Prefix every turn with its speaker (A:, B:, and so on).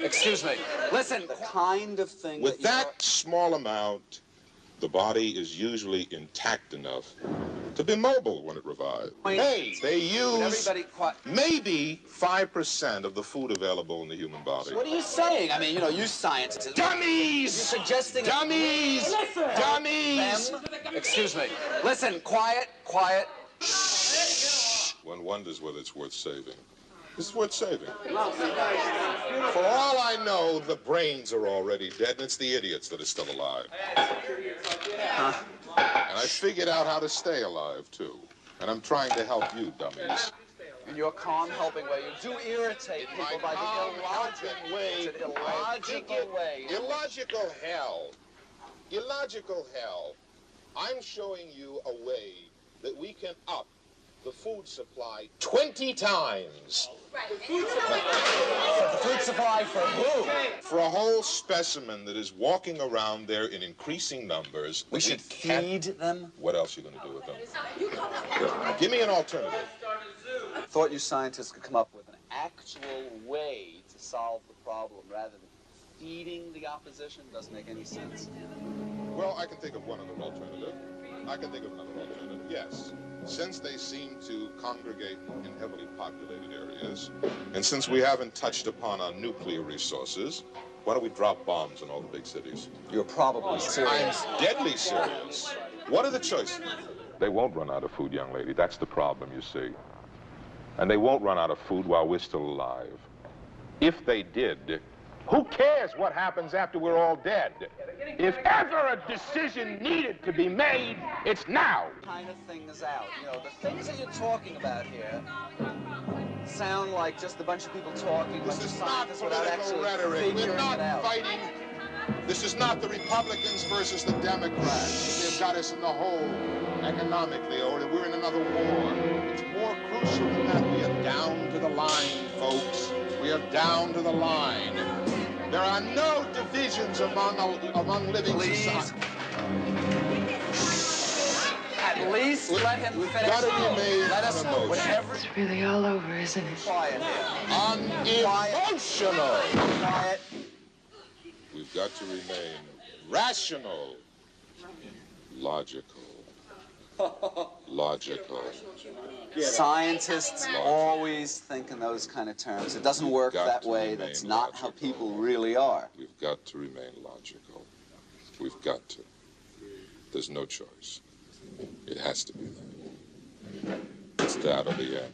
A: Excuse me. Listen, the kind of thing
B: with that small amount, the body is usually intact enough to be mobile when it revives. Hey, they use maybe 5% of the food available in the human body.
A: What are you saying? I mean, you know, you scientists.
B: Dummies!
A: You're suggesting...
B: Dummies!
A: Listen!
B: Dummies!
A: Them? Excuse me. Listen, quiet, quiet.
B: One wonders whether it's worth saving. It's worth saving. For all I know, the brains are already dead, and it's the idiots that are still alive.
A: Huh?
B: And I figured out how to stay alive, too. And I'm trying to help you, dummies.
A: In your calm, helping way, you do irritate people by the illogical way. It's an illogical way.
B: Illogical hell. Illogical hell. I'm showing you a way that we can up the food supply 20 times.
A: The food supply for who?
B: For a whole specimen that is walking around there in increasing numbers.
A: We should feed them?
B: What else are you going to do with them? Give me an alternative.
A: I thought you scientists could come up with an actual way to solve the problem rather than feeding the opposition. Doesn't make any sense.
B: Well, I can think of one other alternative. I can think of another alternative, yes. Since they seem to congregate in heavily populated areas, and since we haven't touched upon our nuclear resources, why don't we drop bombs in all the big cities?
A: You're probably serious.
B: I'm deadly serious. What are the choices? They won't run out of food, young lady. That's the problem, you see. And they won't run out of food while we're still alive. If they did, who cares what happens after we're all dead? If ever a decision needed to be made, it's now.
A: Kind of things out. You know, the things that you're talking about here sound like just a bunch of people talking,
B: This is not political rhetoric. We're not fighting. This is not the Republicans versus the Democrats. They've got us in the hole economically, or we're in another war. It's more crucial than that. We are down to the line, folks. We are down to the line. There are no divisions among living society.
A: At least let him finish. Let us know. Whatever.
C: It's really all over, isn't it?
A: Quiet here.
B: Unemotional.
A: Quiet.
B: We've got to remain rational, logical. Logical.
A: Scientists always think in those kind of terms. It doesn't work that way. That's not how people really are.
B: We've got to remain logical. We've got to. There's no choice. It has to be that. It's that or the end.